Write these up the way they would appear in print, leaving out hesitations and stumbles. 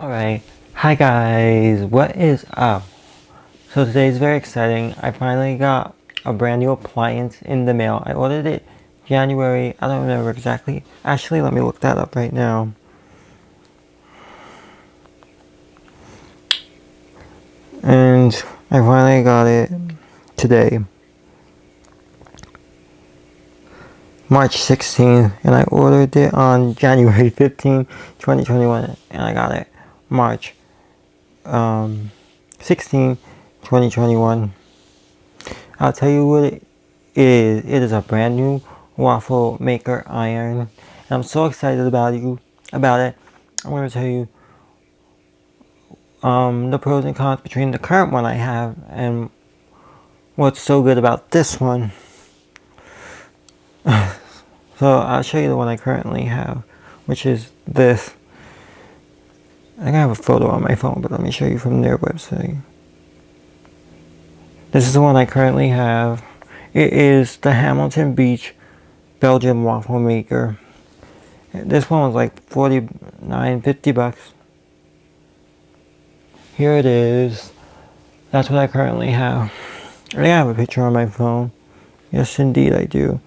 Alright, hi guys, what is up? So today is very exciting. I finally got a brand new appliance in the mail. I ordered it January, I don't remember exactly. Actually, let me look that up right now. And I finally got it today, March 16th, and I ordered it on January 15th, 2021, and I got it March 16th, 2021. I'll tell you what it is. It is a brand new waffle maker iron, and I'm so excited about it. I'm going to tell you the pros and cons between the current one I have and what's so good about this one. So I'll show you the one I currently have, which is this. I think I have a photo on my phone, but let me show you from their website. This is the one I currently have. It is the Hamilton Beach Belgian waffle maker. This one was like $49-50. Here it is. That's what I currently have. I think I have a picture on my phone. Yes, indeed, I do.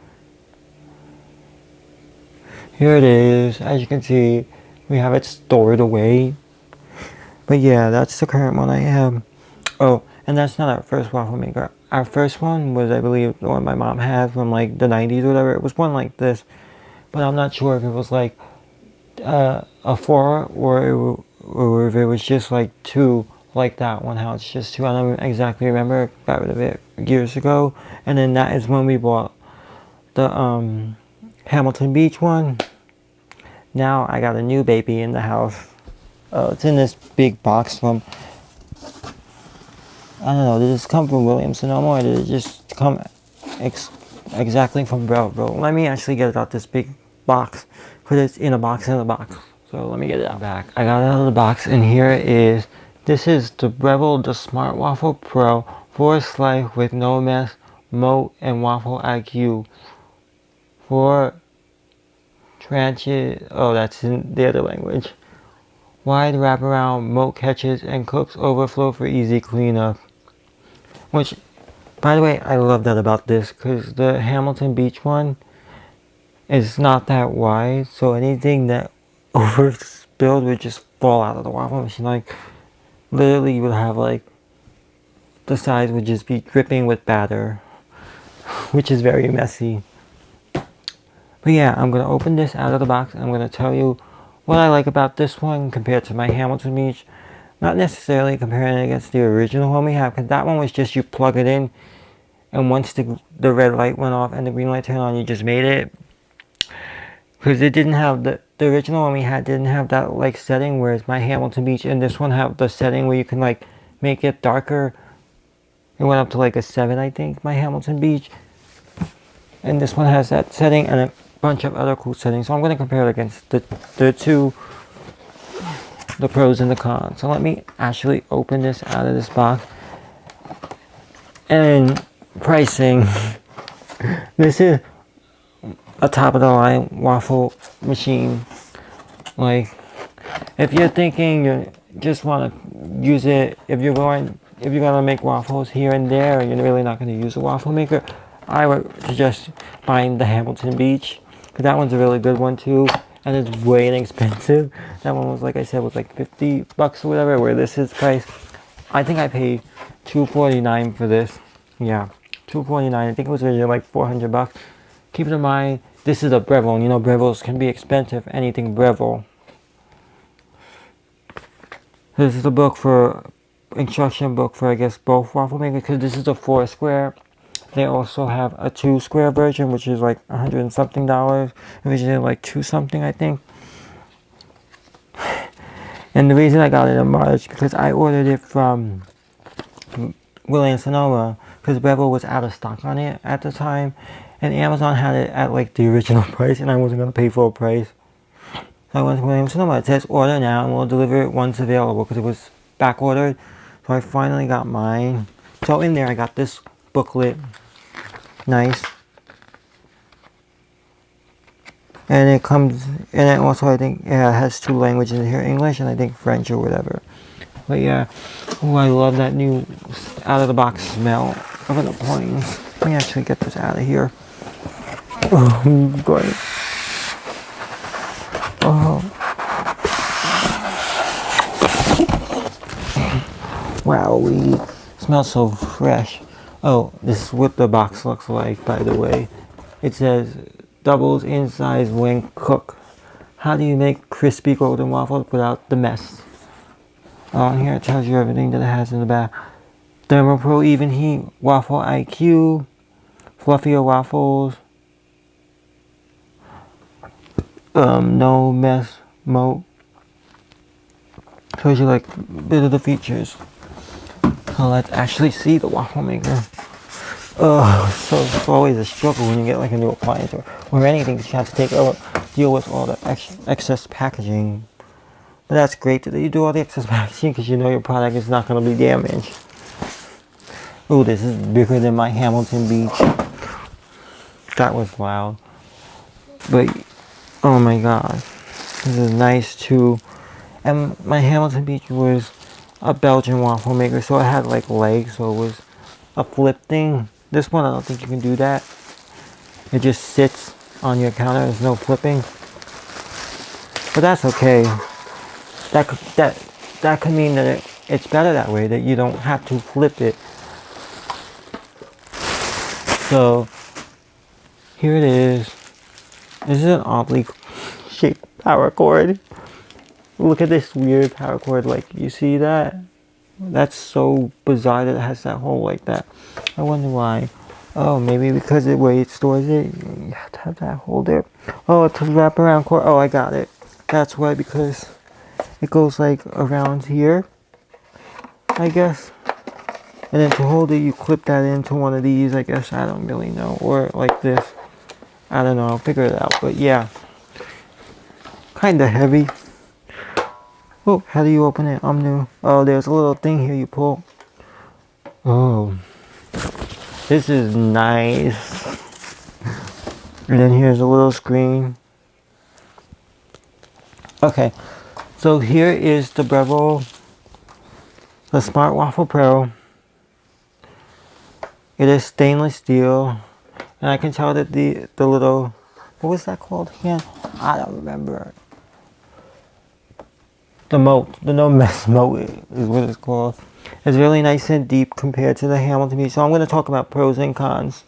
Here it is. As you can see, we have it stored away. But yeah, that's the current one I have. Oh, and that's not our first waffle maker. Our first one was, I believe, the one my mom had from like the 90s or whatever. It was one like this. But I'm not sure if it was like a 4 or if it was just like 2 like that one, how it's just 2. I don't exactly remember. Got rid of it years ago. And then that is when we bought the Hamilton Beach one. Now I got a new baby in the house. It's in this big box from, I don't know, did this come from Williams-Sonoma or did it just come exactly from Breville? Let me actually get it out this big box, because it's in a box in a box. So let me get it out back. I got it out of the box, and here it is. This is the Breville the Smart Waffle Pro 4 slice with no mess, moat, and waffle IQ. 4 tranches, oh that's in the other language. Wide wraparound moat catches and cooks overflow for easy cleanup. Which, by the way, I love that about this, because the Hamilton Beach one is not that wide, so anything that overspilled would just fall out of the waffle machine. Like, literally you would have like, the sides would just be dripping with batter, which is very messy. But yeah, I'm going to open this out of the box, and I'm going to tell you what I like about this one compared to my Hamilton Beach. Not necessarily comparing it against the original one we have, because that one was just you plug it in, and once the red light went off and the green light turned on, you just made it. Because it didn't have, the original one we had didn't have that like setting, whereas my Hamilton Beach and this one have the setting where you can like make it darker. It went up to like a 7, I think, my Hamilton Beach. And this one has that setting and a bunch of other cool settings. So I'm going to compare it against the two, the pros and the cons. So let me actually open this out of this box. And pricing. This is a top of the line waffle machine. Like, if you're thinking you just want to use it, if you're going to make waffles here and there, and you're really not going to use a waffle maker, I would suggest buying the Hamilton Beach, because that one's a really good one too, and it's way inexpensive. That one was, like I said, was like $50 or whatever, where this is priced, I think I paid $249 for this. Yeah, $249. I think it was originally like $400. Keep in mind, this is a Breville, and you know Brevilles can be expensive, anything Breville. This is a book for, instruction book for, I guess, both waffle makers, because this is a 4 square. They also have a 2 square version, which is like $100 and something, originally like 2 something, I think. And the reason I got it in March, because I ordered it from Williams-Sonoma, because Breville was out of stock on it at the time, and Amazon had it at like the original price, and I wasn't going to pay full price. So I went to Williams-Sonoma. It says order now, and we'll deliver it once available, because it was back ordered. So I finally got mine. So in there I got this booklet. Nice. And it comes, and it also, I think, yeah, it has 2 languages in here, English and I think French or whatever. But yeah, oh, I love that new out of the box smell of an appliance. Let me actually get this out of here. Oh, I'm going. Oh. Wow, smells so fresh. Oh, this is what the box looks like, by the way. It says, doubles in size when cooked. How do you make crispy golden waffles without the mess? Oh, here it tells you everything that it has in the back. Thermopro even heat, waffle IQ, fluffier waffles, no mess mode. Shows you like a bit of the features. So let's actually see the waffle maker. Oh, so it's always a struggle when you get like a new appliance or anything that you have to deal with all the excess packaging. But that's great that you do all the excess packaging because you know your product is not going to be damaged. Oh, this is bigger than my Hamilton Beach. That was loud. But, oh my god. This is nice too. And my Hamilton Beach was a Belgian waffle maker, so it had like legs, so it was a flip thing. This one, I don't think you can do that. It just sits on your counter. There's no flipping. But that's okay. That could mean that it's better that way, that you don't have to flip it. So, here it is. This is an oddly shaped power cord. Look at this weird power cord, like, you see that? That's so bizarre that it has that hole like that. I wonder why. Oh, maybe because the way it stores it, you have to have that hole there. Oh, it's a wraparound cord. Oh, I got it. That's why, because it goes like around here, I guess. And then to hold it, you clip that into one of these, I guess. I don't really know. Or like this. I don't know. I'll figure it out. But yeah. Kinda heavy. Oh, how do you open it? I'm new. Oh, there's a little thing here you pull. Oh. This is nice. And then here's a little screen. Okay. So here is the Breville, the Smart Waffle Pro. It is stainless steel. And I can tell that the little, what was that called again? I don't remember. The moat, the no mess moat is what it's called. It's really nice and deep compared to the Hamilton Beach. So I'm going to talk about pros and cons.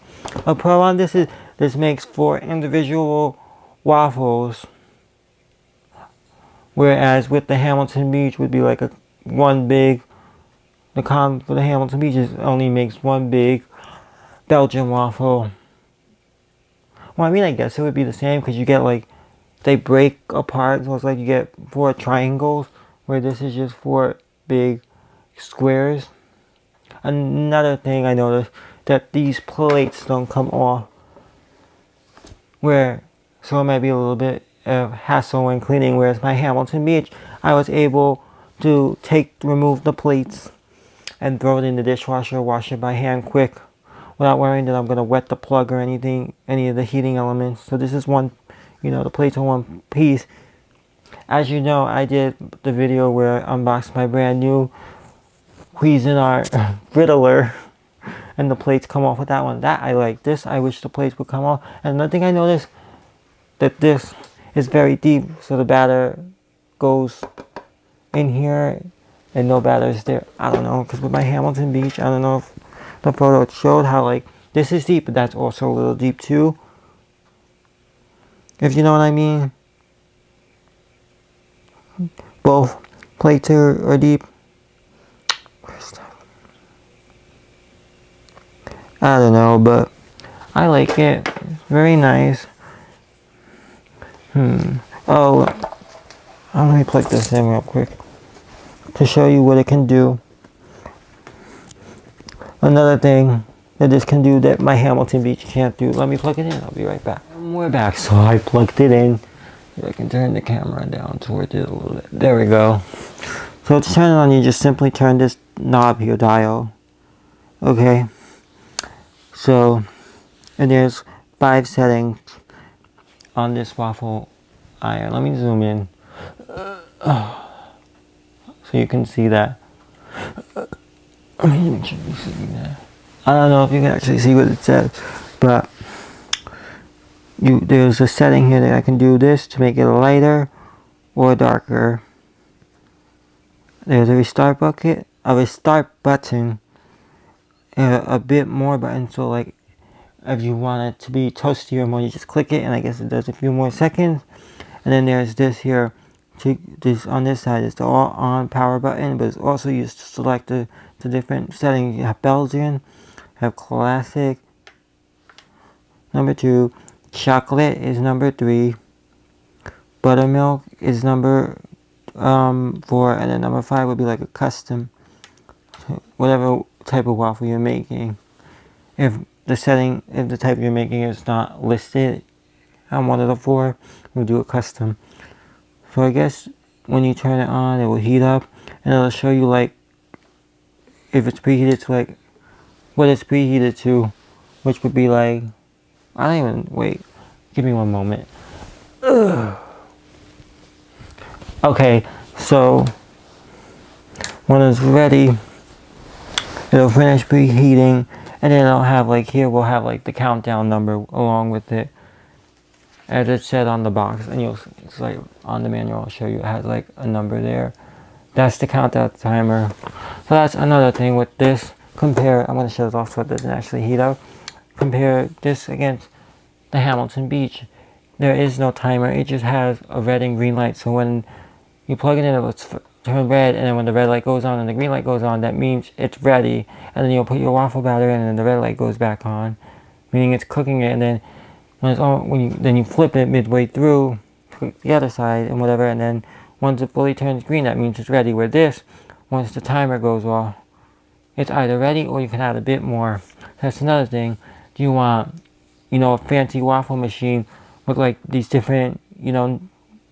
A pro on this is this makes 4 individual waffles, whereas with the Hamilton Beach would be like one big. The con for the Hamilton Beach is only makes one big Belgian waffle. Well, I mean, I guess it would be the same because you get like, they break apart, so it's like you get 4 triangles, where this is just 4 big squares. Another thing I noticed, that these plates don't come off, so it might be a little bit of hassle when cleaning, whereas my Hamilton Beach, I was able to remove the plates and throw it in the dishwasher, wash it by hand quick, without worrying that I'm going to wet the plug or anything, any of the heating elements. So this is one, the plates are one piece. As you know, I did the video where I unboxed my brand new Cuisinart Brittler, and the plates come off with that one. That I like. This, I wish the plates would come off. And another thing I noticed, that this is very deep, so the batter goes in here, and no batter is there. I don't know, because with my Hamilton Beach, I don't know if the photo showed how, like, this is deep, but that's also a little deep too. If you know what I mean. Both plates are deep. I don't know, but I like it. It's very nice. Oh, let me plug this in real quick to show you what it can do. Another thing that this can do that my Hamilton Beach can't do. Let me plug it in. I'll be right back. We're back. So I plugged it in. I can turn the camera down towards it a little bit. There we go. So to turn it on, you just simply turn this knob here, dial. Okay. So, and there's 5 settings. on this waffle iron. Let me zoom in so you can see that. Let me make sure you see that. I don't know if you can actually see what it says, but there's a setting here that I can do this to make it lighter or darker. There's a restart button, a bit more button, so like if you want it to be toastier more, you just click it, and I guess it does a few more seconds. And then there's this here, this on this side is the all on power button, but it's also used to select the different settings. You have Belgian, have classic, number 2, chocolate is number 3, buttermilk is number 4, and then number 5 would be like a custom, whatever type of waffle you're making. If the type you're making is not listed on one of the 4, we'll do a custom. So I guess when you turn it on, it will heat up, and it'll show you like if it's preheated to like what it's preheated to, which would be like, I don't even, wait, give me one moment. Ugh. Okay, so when it's ready, it'll finish preheating, and then it'll have like, here we'll have like the countdown number along with it, as it's said on the box, and it's like on the manual, I'll show you, it has like a number there. That's the countdown timer. So that's another thing with this. I'm going to shut it off so it doesn't actually heat up. Compare this against the Hamilton Beach. There is no timer, it just has a red and green light, so when you plug it in, it'll turn red, and then when the red light goes on and the green light goes on, that means it's ready, and then you'll put your waffle batter in, and then the red light goes back on, meaning it's cooking it, and then when it's on, then you flip it midway through, click the other side and whatever, and then once it fully turns green, that means it's ready. Where this, once the timer goes off, it's either ready or you can add a bit more. That's another thing. Do you want, a fancy waffle machine with like these different,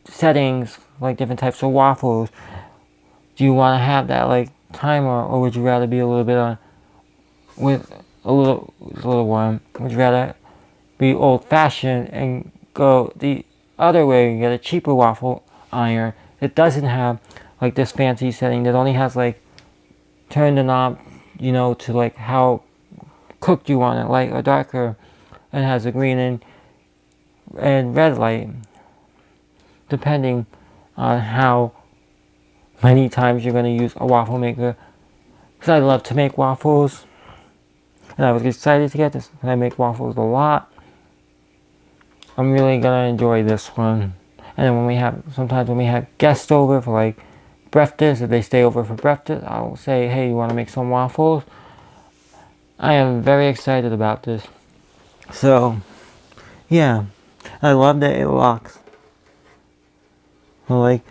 settings, like different types of waffles? Do you want to have that like timer, or would you rather be a little bit on with a little one? Would you rather be old-fashioned and go the other way and get a cheaper waffle iron? It doesn't have like this fancy setting that only has like turn the knob, to like how cooked you want it, light or darker, and has a green and red light, depending on how many times you're going to use a waffle maker. Because I love to make waffles, and I was excited to get this, and I make waffles a lot. I'm really going to enjoy this one. And then sometimes when we have guests over for like breakfast, if they stay over for breakfast, I'll say, hey, you want to make some waffles? I am very excited about this. So, yeah, I love that it locks. So, like,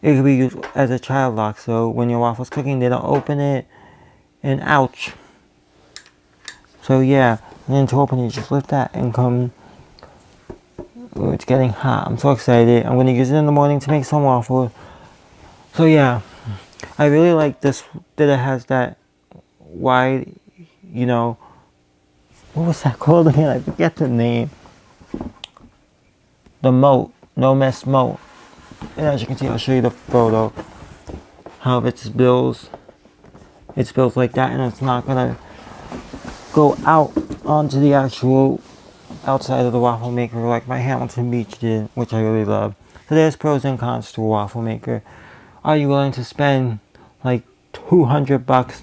it could be used as a child lock, so when your waffle's cooking, they don't open it, and ouch. So, yeah, and then to open it, you just lift that and come. Ooh, it's getting hot. I'm so excited. I'm going to use it in the morning to make some waffles. So, yeah, I really like this, that it has that wide, what was that called again? I forget the name. The moat, no mess moat. And as you can see, I'll show you the photo. How it's built. It's built like that, and it's not gonna go out onto the actual outside of the waffle maker like my Hamilton Beach did, which I really love. So there's pros and cons to a waffle maker. Are you willing to spend like $200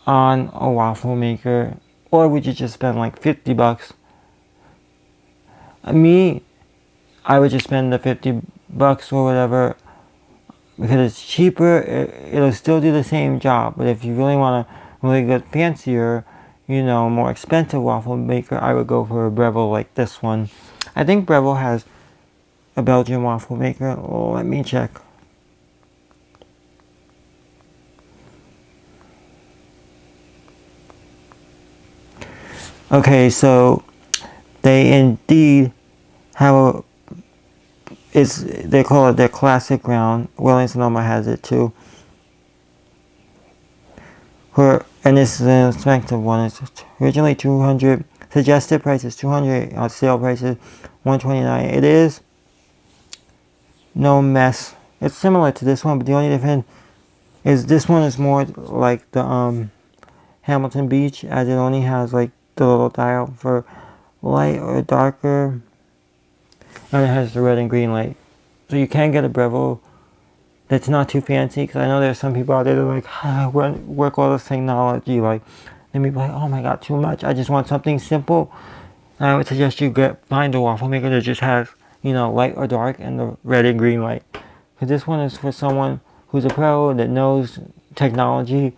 on a waffle maker, or would you just spend like $50? I would just spend the $50 or whatever, because it's cheaper. It'll still do the same job, but if you really want a really good, fancier, more expensive waffle maker, I would go for a Breville like this one. I think Breville has a Belgian waffle maker. Oh, let me check. Okay, so they indeed have they call it their classic ground. Williams-Sonoma has it too. And this is an expensive one. It's originally $260, suggested price is $200. Sale price is $129. It is no mess. It's similar to this one, but the only difference is this one is more like the Hamilton Beach, as it only has like the little dial for light or darker, and it has the red and green light. So you can get a Breville that's not too fancy, because I know there's some people out there that are like, I work all this technology, like, they may be like, oh my god, too much. I just want something simple. And I would suggest you find a waffle maker that just has, you know, light or dark and the red and green light. Because this one is for someone who's a pro that knows technology.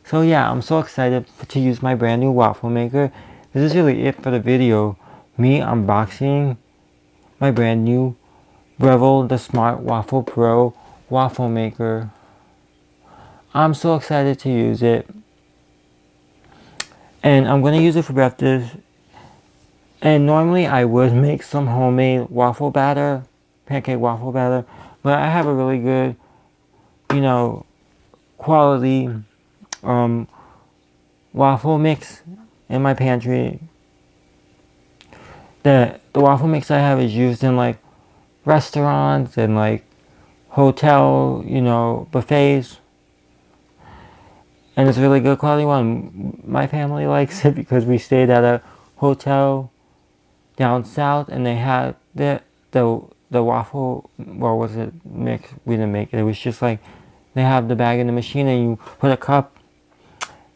So yeah, I'm so excited to use my brand new waffle maker. This is really it for the video. Me unboxing my brand new Breville the Smart Waffle Pro waffle maker. I'm so excited to use it. And I'm going to use it for breakfast. And normally I would make some homemade waffle batter, pancake waffle batter. But I have a really good, you know, quality waffle mix in my pantry. The waffle mix I have is used in like restaurants and like hotel, you know, buffets. And it's a really good quality one. My family likes it because we stayed at a hotel down south and they had the waffle, well, was it mix? We didn't make it. It was just like they have the bag in the machine and you put a cup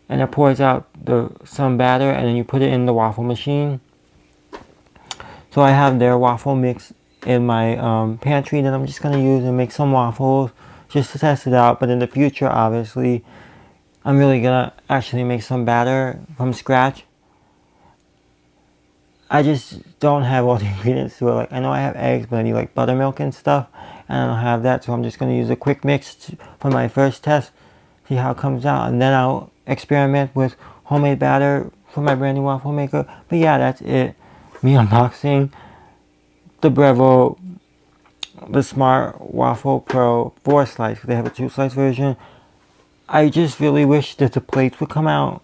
and it pours out some batter and then you put it in the waffle machine. So I have their waffle mix in my pantry that I'm just going to use and make some waffles just to test it out. But in the future, obviously, I'm really going to actually make some batter from scratch. I just don't have all the ingredients to it. Like, I know I have eggs, but I need like buttermilk and stuff. And I don't have that, so I'm just going to use a quick mix for my first test. See how it comes out. And then I'll experiment with homemade batter for my brand new waffle maker. But yeah, that's it. Me unboxing the Breville, the Smart Waffle Pro 4 slice. They have a 2 slice version. I just really wish that the plates would come out.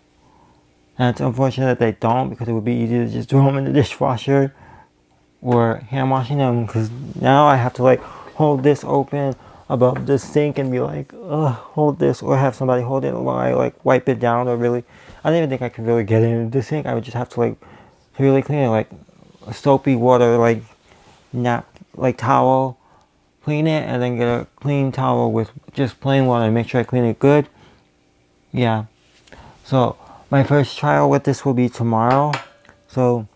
And it's unfortunate that they don't, because it would be easy to just throw them in the dishwasher or hand washing them. Because now I have to like hold this open above the sink and be like, ugh, hold this, or have somebody hold it while I like wipe it down. Or really, I don't even think I could really get it in the sink. I would just have to like really clean it, like soapy water, like towel, clean it, and then get a clean towel with just plain water and make sure I clean it good. Yeah, so my first trial with this will be tomorrow. So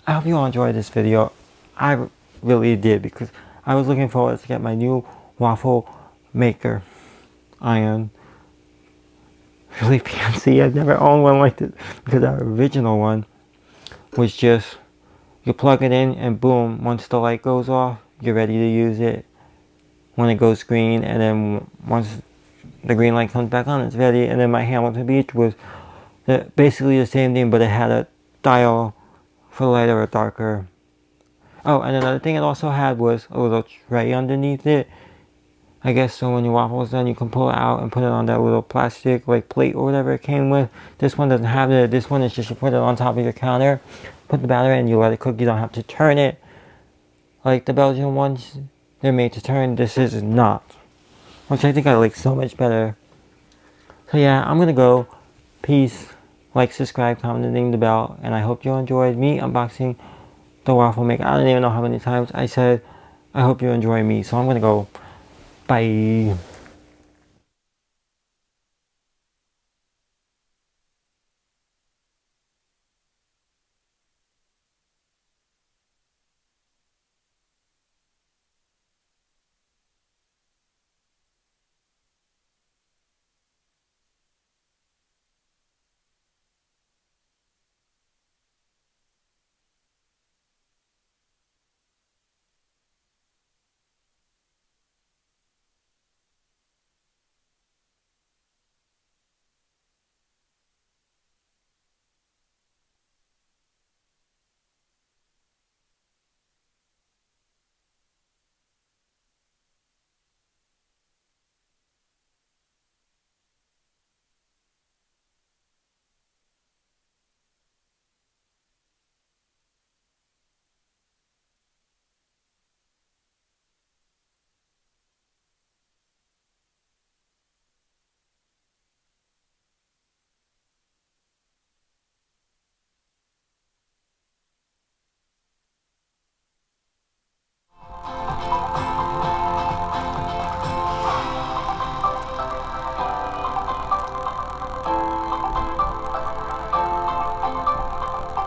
I hope you all enjoyed this video. I really did, because I was looking forward to get my new waffle maker iron. Really fancy. I've never owned one like this, because our original one was just, you plug it in and boom, once the light goes off, you're ready to use it when it goes green, and then once the green light comes back on, it's ready. And then my Hamilton Beach was basically the same thing, but it had a dial for lighter or darker. Oh, and another thing it also had was a little tray underneath it. I guess so when your waffle is done, you can pull it out and put it on that little plastic like plate or whatever it came with. This one doesn't have it. This one is just, you put it on top of your counter, put the batter in, you let it cook. You don't have to turn it like the Belgian ones. They're made to turn. This is not, which I think I like so much better. So yeah, I'm gonna go. Peace. Like, subscribe, comment, and ding the bell. And I hope you enjoyed me unboxing the waffle maker. I don't even know how many times I said I hope you enjoy me. So I'm gonna go. Bye.